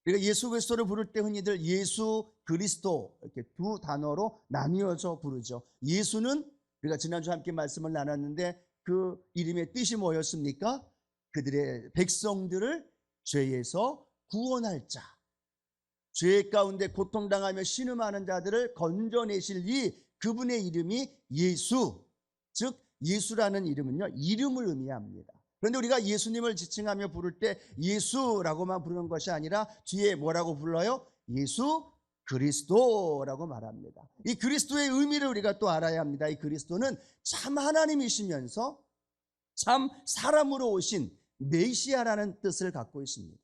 우리가 예수 그리스도를 부를 때 흔히들 예수 그리스도 이렇게 두 단어로 나뉘어서 부르죠. 예수는 우리가 지난주 함께 말씀을 나눴는데 그 이름의 뜻이 뭐였습니까? 그들의 백성들을 죄에서 구원할 자, 죄 가운데 고통당하며 신음하는 자들을 건져내실 이 그분의 이름이 예수, 즉 예수라는 이름은요, 이름을 의미합니다. 그런데 우리가 예수님을 지칭하며 부를 때 예수라고만 부르는 것이 아니라 뒤에 뭐라고 불러요? 예수 그리스도라고 말합니다. 이 그리스도의 의미를 우리가 또 알아야 합니다. 이 그리스도는 참 하나님이시면서 참 사람으로 오신 메시아라는 뜻을 갖고 있습니다.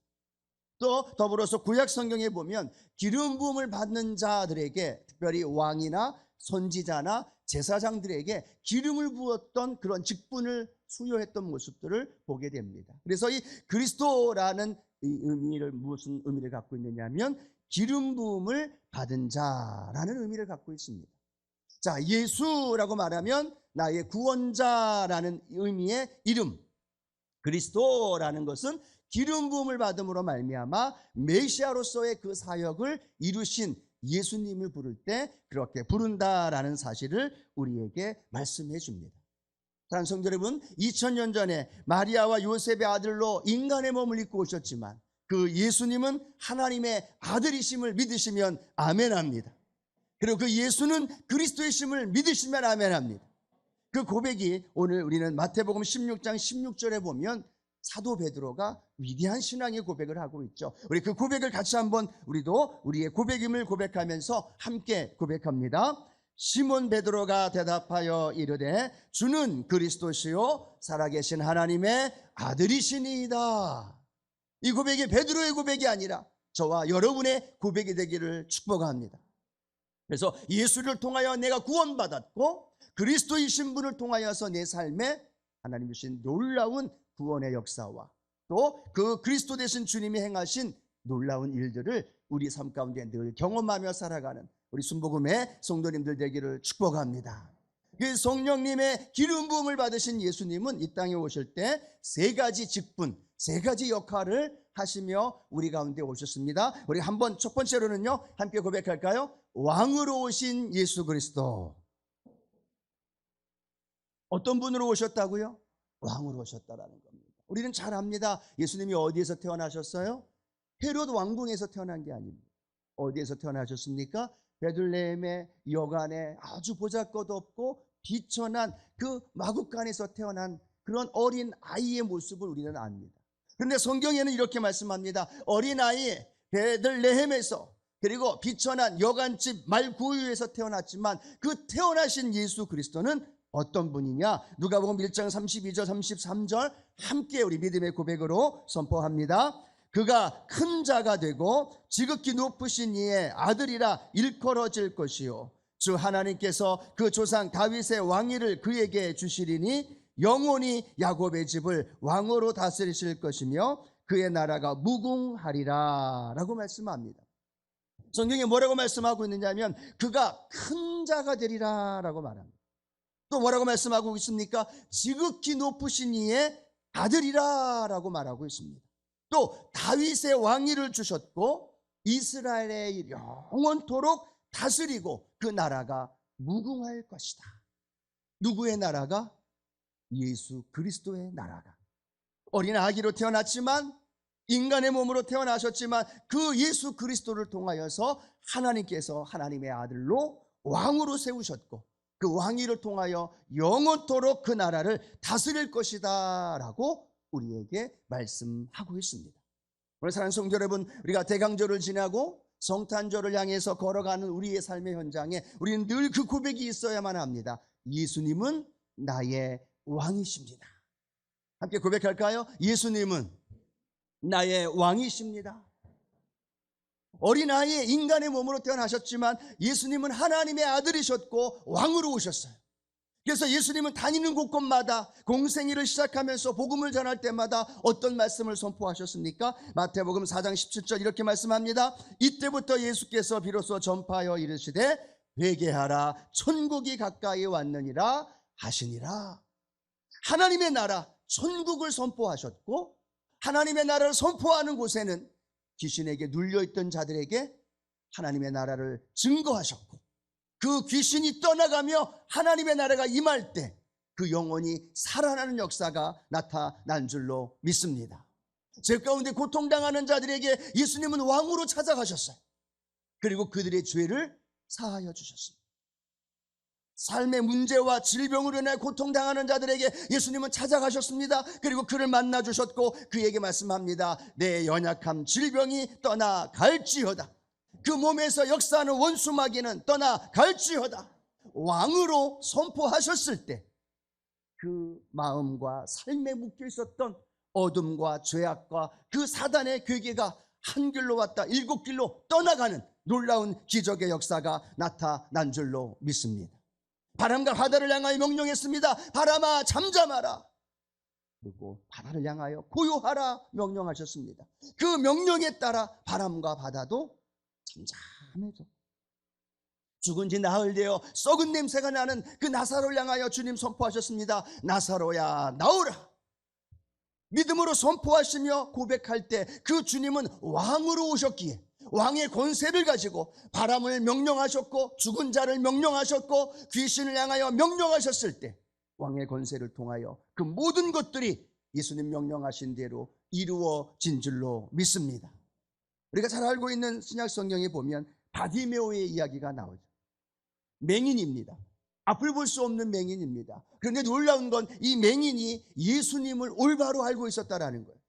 또 더불어서 구약 성경에 보면 기름 부음을 받는 자들에게, 특별히 왕이나 선지자나 제사장들에게 기름을 부었던 그런 직분을 수여했던 모습들을 보게 됩니다. 그래서 이 그리스도라는 이 의미를 무슨 의미를 갖고 있느냐면 기름 부음을 받은 자라는 의미를 갖고 있습니다. 자, 예수라고 말하면 나의 구원자라는 의미의 이름, 그리스도라는 것은 기름 부음을 받음으로 말미암아 메시아로서의 그 사역을 이루신 예수님을 부를 때 그렇게 부른다라는 사실을 우리에게 말씀해 줍니다. 사랑하는 성도 여러분, 2000년 전에 마리아와 요셉의 아들로 인간의 몸을 입고 오셨지만 그 예수님은 하나님의 아들이심을 믿으시면 아멘합니다. 그리고 그 예수는 그리스도의 심을 믿으시면 아멘합니다. 그 고백이 오늘 우리는 마태복음 16장 16절에 보면 사도 베드로가 위대한 신앙의 고백을 하고 있죠. 우리 그 고백을 같이 한번 우리도 우리의 고백임을 고백하면서 함께 고백합니다. 시몬 베드로가 대답하여 이르되 주는 그리스도시요 살아계신 하나님의 아들이시니이다. 이 고백이 베드로의 고백이 아니라 저와 여러분의 고백이 되기를 축복합니다. 그래서 예수를 통하여 내가 구원받았고 그리스도의 신분을 통하여서 내 삶에 하나님 주신 놀라운 구원의 역사와 또 그 그리스도 되신 주님이 행하신 놀라운 일들을 우리 삶 가운데 늘 경험하며 살아가는 우리 순복음의 성도님들 되기를 축복합니다. 그 성령님의 기름 부음을 받으신 예수님은 이 땅에 오실 때 세 가지 직분, 세 가지 역할을 하시며 우리 가운데 오셨습니다. 우리 한번 첫 번째로는요, 함께 고백할까요? 왕으로 오신 예수 그리스도. 어떤 분으로 오셨다고요? 왕으로 오셨다라는 겁니다. 우리는 잘 압니다. 예수님이 어디에서 태어나셨어요? 헤롯 왕궁에서 태어난 게 아닙니다. 어디에서 태어나셨습니까? 베들레헴의 여간에 아주 보잘것없고 비천한 그 마구간에서 태어난 그런 어린 아이의 모습을 우리는 압니다. 그런데 성경에는 이렇게 말씀합니다. 어린아이 베들레헴에서 그리고 비천한 여간집 말구유에서 태어났지만 그 태어나신 예수 그리스도는 어떤 분이냐? 누가복음 1장 32절 33절 함께 우리 믿음의 고백으로 선포합니다. 그가 큰 자가 되고 지극히 높으신 이의 아들이라 일컬어질 것이요 주 하나님께서 그 조상 다윗의 왕위를 그에게 주시리니 영원히 야곱의 집을 왕으로 다스리실 것이며 그의 나라가 무궁하리라 라고 말씀합니다. 성경에 뭐라고 말씀하고 있느냐면 그가 큰 자가 되리라 라고 말합니다. 또 뭐라고 말씀하고 있습니까? 지극히 높으신 이의 아들이라 라고 말하고 있습니다. 또 다윗의 왕위를 주셨고 이스라엘의 영원토록 다스리고 그 나라가 무궁할 것이다. 누구의 나라가? 예수 그리스도의 나라가. 어린 아기로 태어났지만 인간의 몸으로 태어나셨지만 그 예수 그리스도를 통하여서 하나님께서 하나님의 아들로 왕으로 세우셨고 그 왕위를 통하여 영원토록 그 나라를 다스릴 것이다 라고 우리에게 말씀하고 있습니다. 오늘 사랑하는 성도 여러분, 우리가 대강절을 지나고 성탄절을 향해서 걸어가는 우리의 삶의 현장에 우리는 늘 그 고백이 있어야만 합니다. 예수님은 나의 왕이십니다. 함께 고백할까요? 예수님은 나의 왕이십니다. 어린아이 인간의 몸으로 태어나셨지만 예수님은 하나님의 아들이셨고 왕으로 오셨어요. 그래서 예수님은 다니는 곳곳마다 공생애를 시작하면서 복음을 전할 때마다 어떤 말씀을 선포하셨습니까? 마태복음 4장 17절 이렇게 말씀합니다. 이때부터 예수께서 비로소 전파하여 이르시되 회개하라 천국이 가까이 왔느니라 하시니라. 하나님의 나라 천국을 선포하셨고 하나님의 나라를 선포하는 곳에는 귀신에게 눌려있던 자들에게 하나님의 나라를 증거하셨고, 그 귀신이 떠나가며 하나님의 나라가 임할 때 그 영혼이 살아나는 역사가 나타난 줄로 믿습니다. 제 가운데 고통당하는 자들에게 예수님은 왕으로 찾아가셨어요. 그리고 그들의 죄를 사하여 주셨습니다. 삶의 문제와 질병으로 인해 고통당하는 자들에게 예수님은 찾아가셨습니다. 그리고 그를 만나 주셨고 그에게 말씀합니다. 내 연약함 질병이 떠나갈지어다. 그 몸에서 역사하는 원수마귀는 떠나갈지어다. 왕으로 선포하셨을 때 그 마음과 삶에 묶여 있었던 어둠과 죄악과 그 사단의 괴계가 한 길로 왔다 7길로 떠나가는 놀라운 기적의 역사가 나타난 줄로 믿습니다. 바람과 바다를 향하여 명령했습니다. 바람아 잠잠하라. 그리고 바다를 향하여 고요하라 명령하셨습니다. 그 명령에 따라 바람과 바다도 잠잠해져. 죽은 지 나흘 되어 썩은 냄새가 나는 그 나사로를 향하여 주님 선포하셨습니다. 나사로야 나오라. 믿음으로 선포하시며 고백할 때 그 주님은 왕으로 오셨기에 왕의 권세를 가지고 바람을 명령하셨고 죽은 자를 명령하셨고 귀신을 향하여 명령하셨을 때 왕의 권세를 통하여 그 모든 것들이 예수님 명령하신 대로 이루어진 줄로 믿습니다. 우리가 잘 알고 있는 신약 성경에 보면 바디메오의 이야기가 나오죠. 맹인입니다. 앞을 볼 수 없는 맹인입니다. 그런데 놀라운 건 이 맹인이 예수님을 올바로 알고 있었다라는 거예요.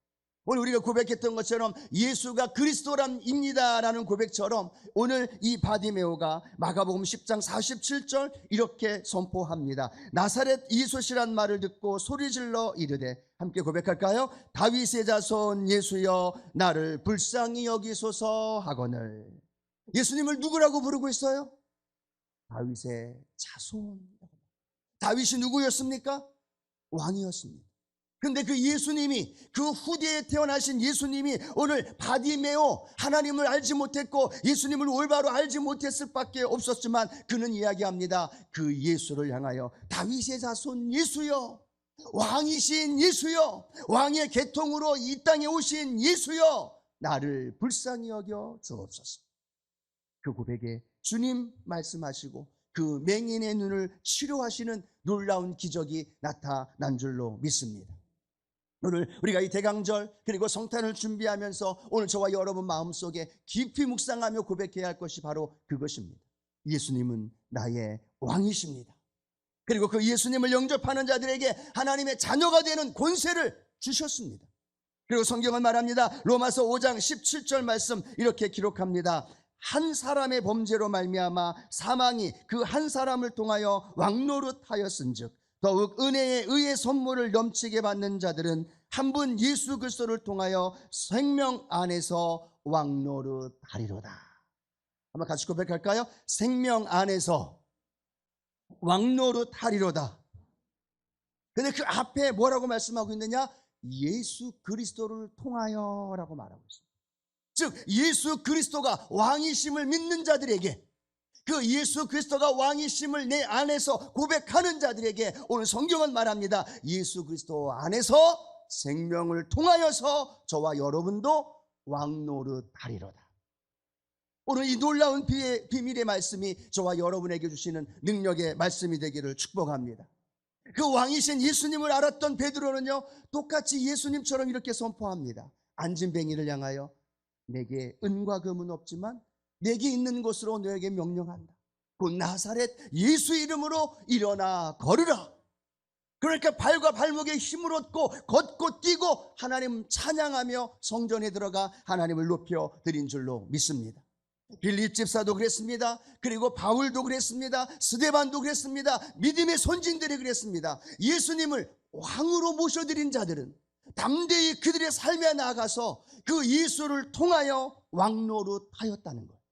오늘 우리가 고백했던 것처럼 예수가 그리스도랍니다라는 고백처럼 오늘 이 바디메오가 마가복음 10장 47절 이렇게 선포합니다. 나사렛 이소시란 말을 듣고 소리질러 이르되, 함께 고백할까요? 다윗의 자손 예수여 나를 불쌍히 여기소서 하거늘. 예수님을 누구라고 부르고 있어요? 다윗의 자손. 다윗이 누구였습니까? 왕이었습니다. 그런데 그 예수님이, 그 후대에 태어나신 예수님이 오늘 바디메오, 하나님을 알지 못했고 예수님을 올바로 알지 못했을 밖에 없었지만 그는 이야기합니다. 그 예수를 향하여 다윗의 자손 예수여, 왕이신 예수여, 왕의 계통으로 이 땅에 오신 예수여 나를 불쌍히 여겨 주옵소서. 그 고백에 주님 말씀하시고 그 맹인의 눈을 치료하시는 놀라운 기적이 나타난 줄로 믿습니다. 오늘 우리가 이 대강절 그리고 성탄을 준비하면서 오늘 저와 여러분 마음속에 깊이 묵상하며 고백해야 할 것이 바로 그것입니다. 예수님은 나의 왕이십니다. 그리고 그 예수님을 영접하는 자들에게 하나님의 자녀가 되는 권세를 주셨습니다. 그리고 성경은 말합니다. 로마서 5장 17절 말씀 이렇게 기록합니다. 한 사람의 범죄로 말미암아 사망이 그 한 사람을 통하여 왕노릇하였은즉 더욱 은혜의 의의 선물을 넘치게 받는 자들은 한 분 예수 그리스도를 통하여 생명 안에서 왕노릇하리로다. 한번 같이 고백할까요? 생명 안에서 왕노릇하리로다. 근데 그 앞에 뭐라고 말씀하고 있느냐? 예수 그리스도를 통하여 라고 말하고 있습니다. 즉 예수 그리스도가 왕이심을 믿는 자들에게, 그 예수 그리스도가 왕이심을 내 안에서 고백하는 자들에게 오늘 성경은 말합니다. 예수 그리스도 안에서 생명을 통하여서 저와 여러분도 왕노릇하리로다. 오늘 이 놀라운 비밀의 말씀이 저와 여러분에게 주시는 능력의 말씀이 되기를 축복합니다. 그 왕이신 예수님을 알았던 베드로는요 똑같이 예수님처럼 이렇게 선포합니다. 앉은 뱅이를 향하여 내게 은과 금은 없지만 내게 있는 곳으로 너에게 명령한다. 곧 나사렛 예수 이름으로 일어나 걸으라. 그러니까 발과 발목에 힘을 얻고 걷고 뛰고 하나님 찬양하며 성전에 들어가 하나님을 높여 드린 줄로 믿습니다. 빌립 집사도 그랬습니다. 그리고 바울도 그랬습니다. 스데반도 그랬습니다. 믿음의 선진들이 그랬습니다. 예수님을 왕으로 모셔드린 자들은 담대히 그들의 삶에 나아가서 그 예수를 통하여 왕노릇하였다는 것.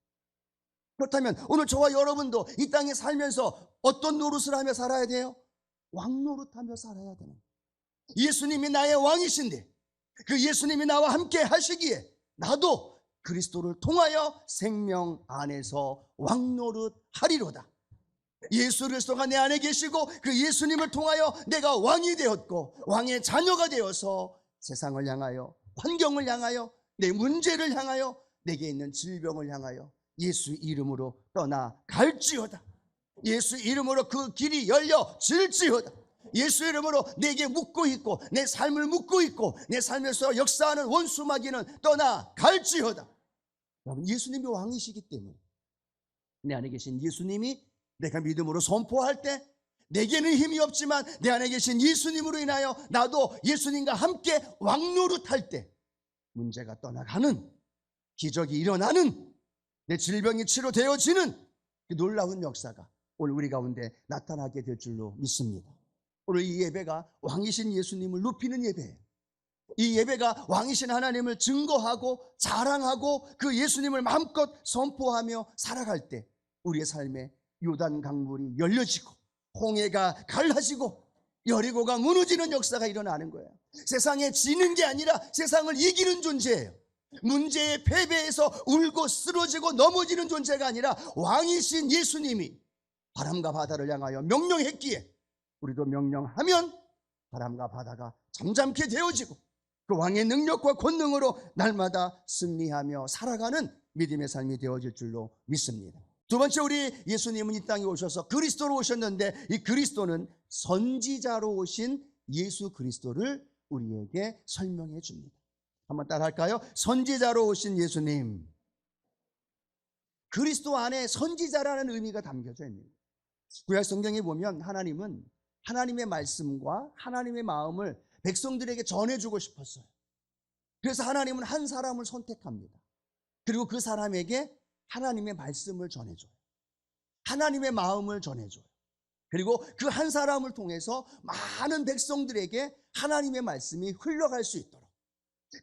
그렇다면 오늘 저와 여러분도 이 땅에 살면서 어떤 노릇을 하며 살아야 돼요? 왕노릇하며 살아야 되는 거예요. 예수님이 나의 왕이신데 그 예수님이 나와 함께 하시기에 나도 그리스도를 통하여 생명 안에서 왕노릇하리로다. 예수 그리스도가 내 안에 계시고 그 예수님을 통하여 내가 왕이 되었고 왕의 자녀가 되어서 세상을 향하여, 환경을 향하여, 내 문제를 향하여, 내게 있는 질병을 향하여 예수 이름으로 떠나갈지어다. 예수 이름으로 그 길이 열려질지어다. 예수 이름으로 내게 묻고 있고 내 삶을 묻고 있고 내 삶에서 역사하는 원수 마귀는 떠나갈지어다. 여러분, 예수님이 왕이시기 때문에 내 안에 계신 예수님이 내가 믿음으로 선포할 때, 내게는 힘이 없지만 내 안에 계신 예수님으로 인하여 나도 예수님과 함께 왕노릇할 때 문제가 떠나가는, 기적이 일어나는, 내 질병이 치료되어지는 그 놀라운 역사가 오늘 우리 가운데 나타나게 될 줄로 믿습니다. 오늘 이 예배가 왕이신 예수님을 높이는 예배예요. 이 예배가 왕이신 하나님을 증거하고 자랑하고 그 예수님을 마음껏 선포하며 살아갈 때 우리의 삶에 요단 강물이 열려지고 홍해가 갈라지고 여리고가 무너지는 역사가 일어나는 거예요. 세상에 지는 게 아니라 세상을 이기는 존재예요. 문제의 패배에서 울고 쓰러지고 넘어지는 존재가 아니라 왕이신 예수님이 바람과 바다를 향하여 명령했기에 우리도 명령하면 바람과 바다가 잠잠게 되어지고 그 왕의 능력과 권능으로 날마다 승리하며 살아가는 믿음의 삶이 되어질 줄로 믿습니다. 두 번째, 우리 예수님은 이 땅에 오셔서 그리스도로 오셨는데 이 그리스도는 선지자로 오신 예수 그리스도를 우리에게 설명해 줍니다. 한번 따라 할까요? 선지자로 오신 예수님. 그리스도 안에 선지자라는 의미가 담겨져 있는 거예요. 구약 성경에 보면 하나님은 하나님의 말씀과 하나님의 마음을 백성들에게 전해주고 싶었어요. 그래서 하나님은 한 사람을 선택합니다. 그리고 그 사람에게 하나님의 말씀을 전해줘요. 하나님의 마음을 전해줘요. 그리고 그 한 사람을 통해서 많은 백성들에게 하나님의 말씀이 흘러갈 수 있도록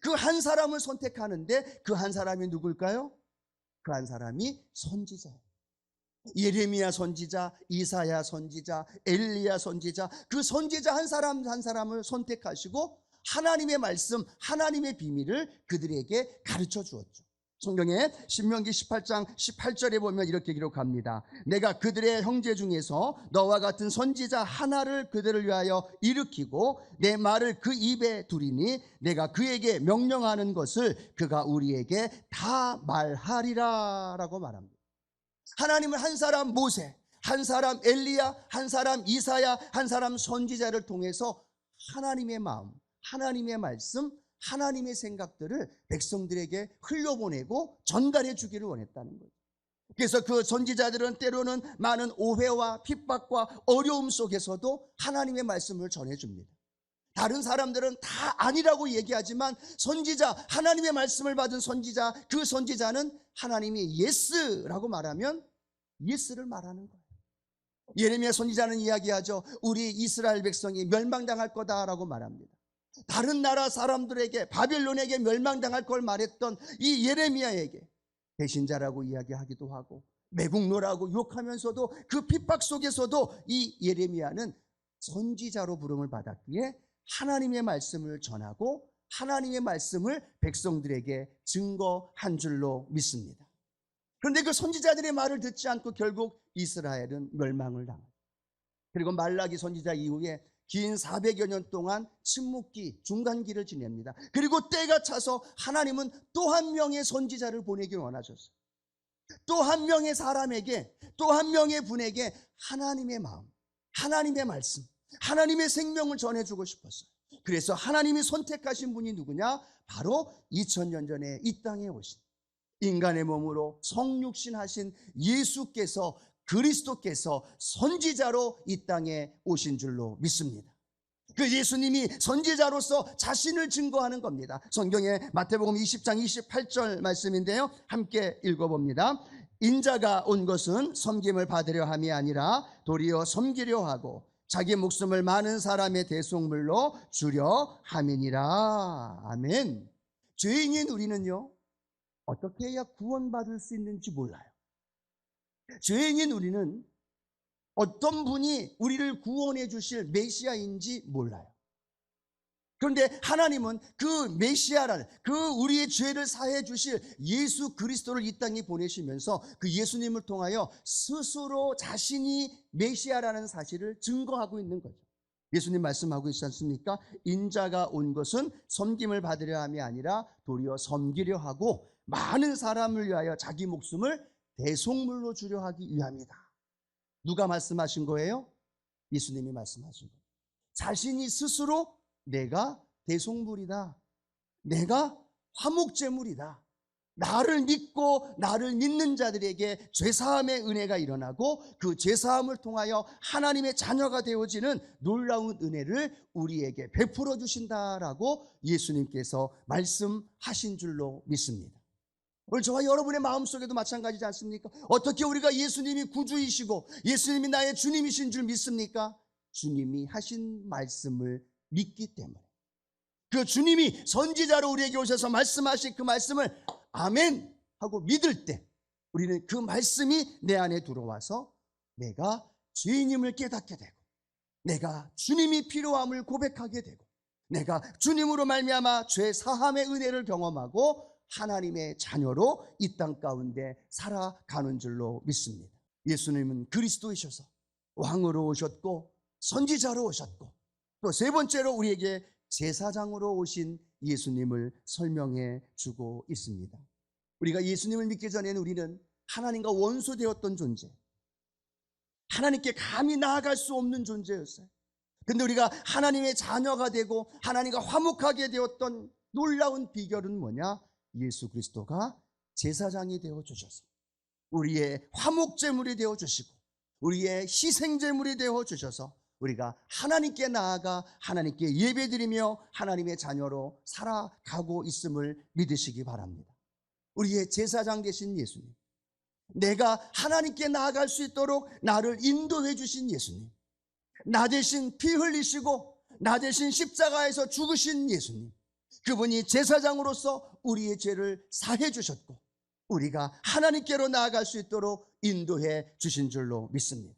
그 한 사람을 선택하는데 그 한 사람이 누굴까요? 그 한 사람이 선지자예요. 예레미야 선지자, 이사야 선지자, 엘리야 선지자, 그 선지자 한 사람 한 사람을 선택하시고 하나님의 말씀, 하나님의 비밀을 그들에게 가르쳐 주었죠. 성경에 신명기 18장 18절에 보면 이렇게 기록합니다. 내가 그들의 형제 중에서 너와 같은 선지자 하나를 그들을 위하여 일으키고 내 말을 그 입에 두리니 내가 그에게 명령하는 것을 그가 우리에게 다 말하리라 라고 말합니다. 하나님은 한 사람 모세, 한 사람 엘리야, 한 사람 이사야, 한 사람 선지자를 통해서 하나님의 마음, 하나님의 말씀, 하나님의 생각들을 백성들에게 흘려보내고 전달해 주기를 원했다는 거예요. 그래서 그 선지자들은 때로는 많은 오해와 핍박과 어려움 속에서도 하나님의 말씀을 전해줍니다. 다른 사람들은 다 아니라고 얘기하지만 선지자, 하나님의 말씀을 받은 선지자, 그 선지자는 하나님이 예스라고 말하면 예스를 말하는 거예요. 예레미야 선지자는 이야기하죠. 우리 이스라엘 백성이 멸망당할 거다라고 말합니다. 다른 나라 사람들에게 바벨론에게 멸망당할 걸 말했던 이 예레미야에게 배신자라고 이야기하기도 하고 매국노라고 욕하면서도 그 핍박 속에서도 이 예레미야는 선지자로 부름을 받았기에 하나님의 말씀을 전하고 하나님의 말씀을 백성들에게 증거한 줄로 믿습니다. 그런데 그 선지자들의 말을 듣지 않고 결국 이스라엘은 멸망을 당합니다. 그리고 말라기 선지자 이후에 긴 400여 년 동안 침묵기, 중단기를 지냅니다. 그리고 때가 차서 하나님은 또 한 명의 선지자를 보내길 원하셨어요. 또 한 명의 사람에게, 또 한 명의 분에게 하나님의 마음, 하나님의 말씀, 하나님의 생명을 전해주고 싶었어요. 그래서 하나님이 선택하신 분이 누구냐? 바로 2000년 전에 이 땅에 오신 인간의 몸으로 성육신 하신 예수께서, 그리스도께서 선지자로 이 땅에 오신 줄로 믿습니다. 그 예수님이 선지자로서 자신을 증거하는 겁니다. 성경에 마태복음 20장 28절 말씀인데요, 함께 읽어봅니다. 인자가 온 것은 섬김을 받으려 함이 아니라 도리어 섬기려 하고 자기 목숨을 많은 사람의 대속물로 주려 함이니라. 아멘. 죄인인 우리는요, 어떻게 해야 구원받을 수 있는지 몰라요. 죄인인 우리는 어떤 분이 우리를 구원해 주실 메시아인지 몰라요. 그런데 하나님은 그 메시아라는, 그 우리의 죄를 사해 주실 예수 그리스도를 이 땅에 보내시면서 그 예수님을 통하여 스스로 자신이 메시아라는 사실을 증거하고 있는 거죠. 예수님 말씀하고 있지 않습니까? 인자가 온 것은 섬김을 받으려 함이 아니라 도리어 섬기려 하고 많은 사람을 위하여 자기 목숨을 대속물로 주려 하기 위함이다. 누가 말씀하신 거예요? 예수님이 말씀하신 거예요. 자신이 스스로 내가 대속물이다, 내가 화목제물이다, 나를 믿고 나를 믿는 자들에게 죄사함의 은혜가 일어나고 그 죄사함을 통하여 하나님의 자녀가 되어지는 놀라운 은혜를 우리에게 베풀어 주신다라고 예수님께서 말씀하신 줄로 믿습니다. 오늘 저와 여러분의 마음속에도 마찬가지지 않습니까? 어떻게 우리가 예수님이 구주이시고 예수님이 나의 주님이신 줄 믿습니까? 주님이 하신 말씀을 믿기 때문에, 그 주님이 선지자로 우리에게 오셔서 말씀하신 그 말씀을 아멘 하고 믿을 때 우리는 그 말씀이 내 안에 들어와서 내가 죄인임을 깨닫게 되고, 내가 주님이 필요함을 고백하게 되고, 내가 주님으로 말미암아 죄 사함의 은혜를 경험하고 하나님의 자녀로 이 땅 가운데 살아가는 줄로 믿습니다. 예수님은 그리스도이셔서 왕으로 오셨고 선지자로 오셨고 또 세 번째로 우리에게 제사장으로 오신 예수님을 설명해 주고 있습니다. 우리가 예수님을 믿기 전에는 우리는 하나님과 원수되었던 존재, 하나님께 감히 나아갈 수 없는 존재였어요. 그런데 우리가 하나님의 자녀가 되고 하나님과 화목하게 되었던 놀라운 비결은 뭐냐? 예수 그리스도가 제사장이 되어주셔서 우리의 화목제물이 되어주시고 우리의 희생제물이 되어주셔서 우리가 하나님께 나아가 하나님께 예배드리며 하나님의 자녀로 살아가고 있음을 믿으시기 바랍니다. 우리의 제사장 되신 예수님, 내가 하나님께 나아갈 수 있도록 나를 인도해 주신 예수님, 나 대신 피 흘리시고 나 대신 십자가에서 죽으신 예수님, 그분이 제사장으로서 우리의 죄를 사해 주셨고 우리가 하나님께로 나아갈 수 있도록 인도해 주신 줄로 믿습니다.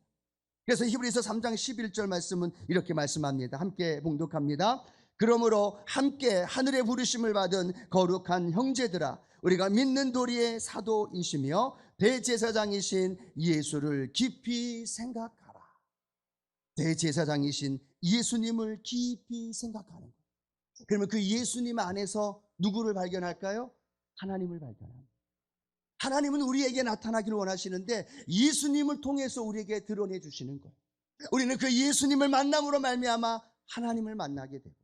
그래서 히브리서 3장 11절 말씀은 이렇게 말씀합니다. 함께 봉독합니다. 그러므로 함께 하늘의 부르심을 받은 거룩한 형제들아, 우리가 믿는 도리의 사도이시며 대제사장이신 예수를 깊이 생각하라. 대제사장이신 예수님을 깊이 생각하는 거예요. 그러면 그 예수님 안에서 누구를 발견할까요? 하나님을 발견합니다. 하나님은 우리에게 나타나기를 원하시는데 예수님을 통해서 우리에게 드러내 주시는 거예요. 우리는 그 예수님을 만남으로 말미암아 하나님을 만나게 되고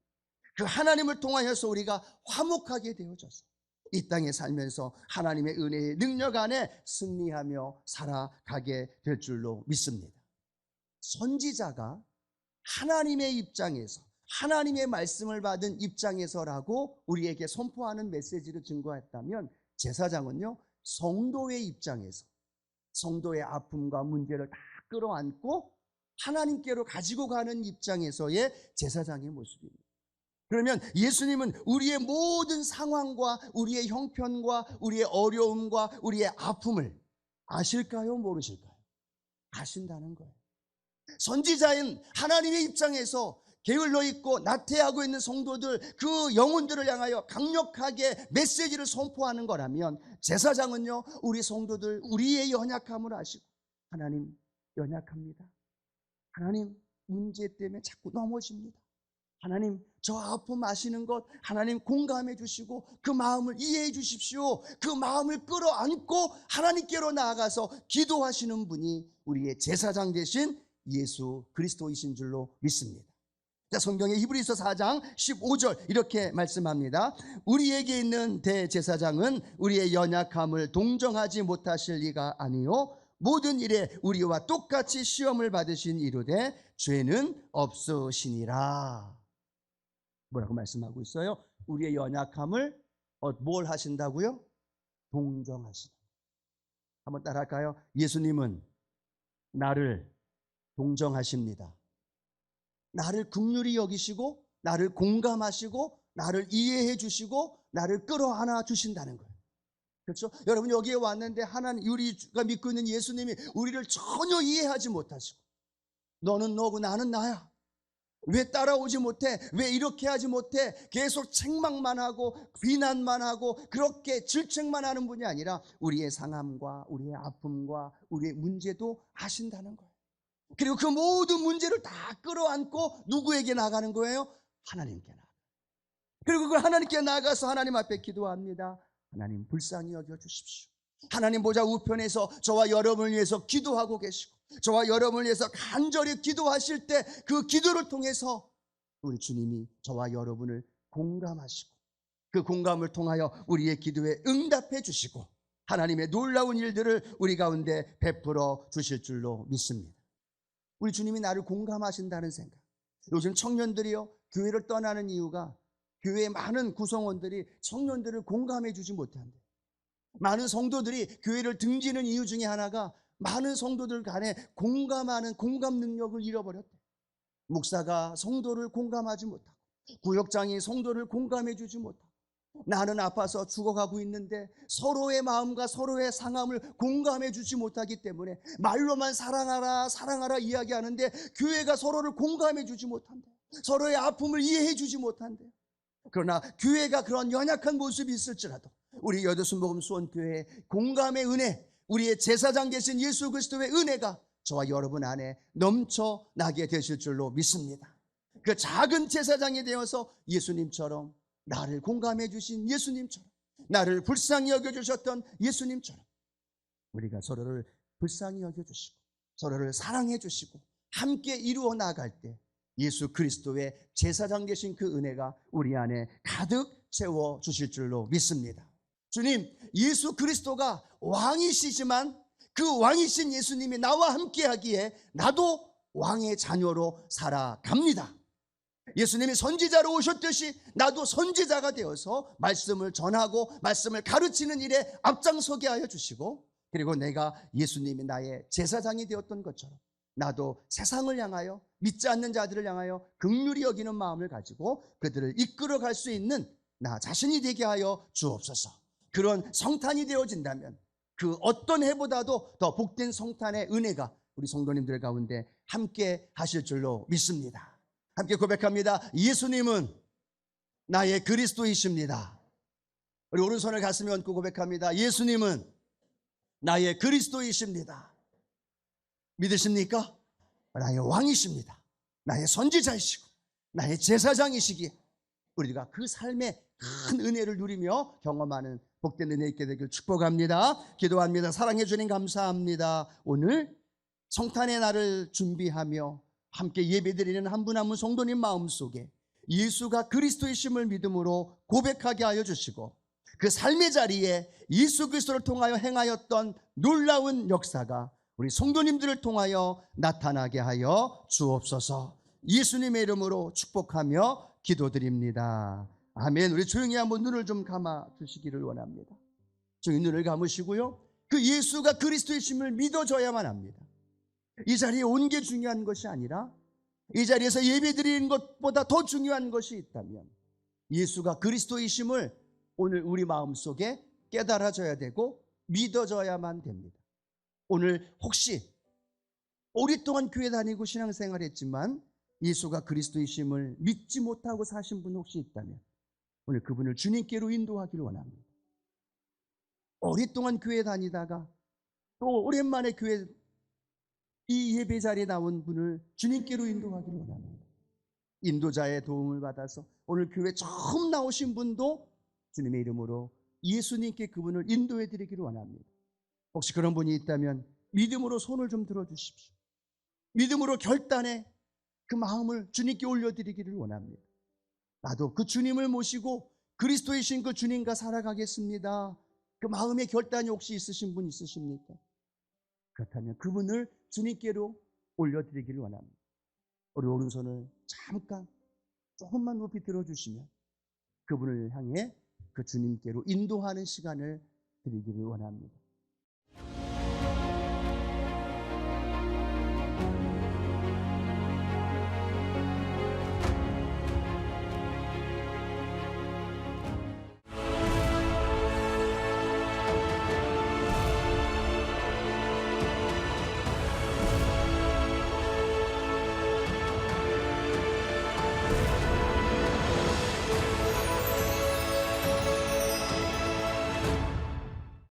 그 하나님을 통하여서 우리가 화목하게 되어져서 이 땅에 살면서 하나님의 은혜의 능력 안에 승리하며 살아가게 될 줄로 믿습니다. 선지자가 하나님의 입장에서 하나님의 말씀을 받은 입장에서라고 우리에게 선포하는 메시지를 증거했다면, 제사장은요 성도의 입장에서 성도의 아픔과 문제를 다 끌어안고 하나님께로 가지고 가는 입장에서의 제사장의 모습입니다. 그러면 예수님은 우리의 모든 상황과 우리의 형편과 우리의 어려움과 우리의 아픔을 아실까요? 모르실까요? 아신다는 거예요. 선지자인 하나님의 입장에서 게을러 있고 나태하고 있는 성도들, 그 영혼들을 향하여 강력하게 메시지를 선포하는 거라면, 제사장은요 우리 성도들 우리의 연약함을 아시고 하나님 연약합니다, 하나님 문제 때문에 자꾸 넘어집니다, 하나님 저 아픔 아시는 것 하나님 공감해 주시고 그 마음을 이해해 주십시오, 그 마음을 끌어안고 하나님께로 나아가서 기도하시는 분이 우리의 제사장 되신 예수 그리스도이신 줄로 믿습니다. 자, 성경의 히브리서 4장 15절 이렇게 말씀합니다. 우리에게 있는 대제사장은 우리의 연약함을 동정하지 못하실 리가 아니요 모든 일에 우리와 똑같이 시험을 받으신 이르되 죄는 없으시니라. 뭐라고 말씀하고 있어요? 우리의 연약함을 뭘 하신다고요? 동정하신다. 한번 따라할까요? 예수님은 나를 동정하십니다. 나를 긍휼히 여기시고 나를 공감하시고 나를 이해해 주시고 나를 끌어안아 주신다는 거예요. 그렇죠? 여러분 여기에 왔는데 하나님, 우리가 믿고 있는 예수님이 우리를 전혀 이해하지 못하시고 너는 너고 나는 나야, 왜 따라오지 못해, 왜 이렇게 하지 못해, 계속 책망만 하고 비난만 하고 그렇게 질책만 하는 분이 아니라 우리의 상함과 우리의 아픔과 우리의 문제도 아신다는 거예요. 그리고 그 모든 문제를 다 끌어안고 누구에게 나가는 거예요? 하나님께 나가. 그리고 그 하나님께 나가서 하나님 앞에 기도합니다. 하나님 불쌍히 여겨주십시오. 하나님 보좌 우편에서 저와 여러분을 위해서 기도하고 계시고, 저와 여러분을 위해서 간절히 기도하실 때 그 기도를 통해서 우리 주님이 저와 여러분을 공감하시고, 그 공감을 통하여 우리의 기도에 응답해 주시고, 하나님의 놀라운 일들을 우리 가운데 베풀어 주실 줄로 믿습니다. 우리 주님이 나를 공감하신다는 생각. 요즘 청년들이요, 교회를 떠나는 이유가 교회의 많은 구성원들이 청년들을 공감해 주지 못한대요. 많은 성도들이 교회를 등지는 이유 중에 하나가 많은 성도들 간에 공감하는 공감 능력을 잃어버렸대요. 목사가 성도를 공감하지 못하고, 구역장이 성도를 공감해 주지 못하고, 나는 아파서 죽어가고 있는데 서로의 마음과 서로의 상함을 공감해 주지 못하기 때문에 말로만 사랑하라 사랑하라 이야기하는데 교회가 서로를 공감해 주지 못한대요. 서로의 아픔을 이해해 주지 못한대요. 그러나 교회가 그런 연약한 모습이 있을지라도 우리 여도순복음 수원교회의 공감의 은혜, 우리의 제사장 되신 예수 그리스도의 은혜가 저와 여러분 안에 넘쳐나게 되실 줄로 믿습니다. 그 작은 제사장이 되어서 예수님처럼, 나를 공감해 주신 예수님처럼, 나를 불쌍히 여겨주셨던 예수님처럼 우리가 서로를 불쌍히 여겨주시고 서로를 사랑해 주시고 함께 이루어 나갈 때 예수 그리스도의 제사장 되신 그 은혜가 우리 안에 가득 채워 주실 줄로 믿습니다. 주님, 예수 그리스도가 왕이시지만 그 왕이신 예수님이 나와 함께 하기에 나도 왕의 자녀로 살아갑니다. 예수님이 선지자로 오셨듯이 나도 선지자가 되어서 말씀을 전하고 말씀을 가르치는 일에 앞장서게 하여 주시고, 그리고 내가 예수님이 나의 제사장이 되었던 것처럼 나도 세상을 향하여, 믿지 않는 자들을 향하여 긍휼히 여기는 마음을 가지고 그들을 이끌어갈 수 있는 나 자신이 되게 하여 주옵소서. 그런 성탄이 되어진다면 그 어떤 해보다도 더 복된 성탄의 은혜가 우리 성도님들 가운데 함께 하실 줄로 믿습니다. 함께 고백합니다. 예수님은 나의 그리스도이십니다. 우리 오른손을 가슴에 얹고 고백합니다. 예수님은 나의 그리스도이십니다. 믿으십니까? 나의 왕이십니다. 나의 선지자이시고 나의 제사장이시기에 우리가 그 삶의 큰 은혜를 누리며 경험하는 복된 은혜 있게 되길 축복합니다. 기도합니다. 사랑해 주님 감사합니다. 오늘 성탄의 날을 준비하며 함께 예배드리는 한 분 한 분 성도님 마음속에 예수가 그리스도이심을 믿음으로 고백하게 하여 주시고, 그 삶의 자리에 예수 그리스도를 통하여 행하였던 놀라운 역사가 우리 성도님들을 통하여 나타나게 하여 주옵소서. 예수님의 이름으로 축복하며 기도드립니다. 아멘. 우리 조용히 한번 눈을 좀 감아 주시기를 원합니다. 조용히 눈을 감으시고요, 그 예수가 그리스도이심을 믿어줘야만 합니다. 이 자리에 온 게 중요한 것이 아니라 이 자리에서 예배드리는 것보다 더 중요한 것이 있다면 예수가 그리스도이심을 오늘 우리 마음속에 깨달아져야 되고 믿어져야만 됩니다. 오늘 혹시 오랫동안 교회 다니고 신앙생활했지만 예수가 그리스도이심을 믿지 못하고 사신 분 혹시 있다면 오늘 그분을 주님께로 인도하기를 원합니다. 오랫동안 교회 다니다가 또 오랜만에 교회 이 예배 자리에 나온 분을 주님께로 인도하기를 원합니다. 인도자의 도움을 받아서 오늘 교회 처음 나오신 분도 주님의 이름으로 예수님께 그분을 인도해 드리기를 원합니다. 혹시 그런 분이 있다면 믿음으로 손을 좀 들어주십시오. 믿음으로 결단해 그 마음을 주님께 올려드리기를 원합니다. 나도 그 주님을 모시고 그리스도이신 그 주님과 살아가겠습니다. 그 마음의 결단이 혹시 있으신 분 있으십니까? 그렇다면 그분을 주님께로 올려드리기를 원합니다. 우리 오른손을 잠깐 조금만 높이 들어주시면 그분을 향해 그 주님께로 인도하는 시간을 드리기를 원합니다.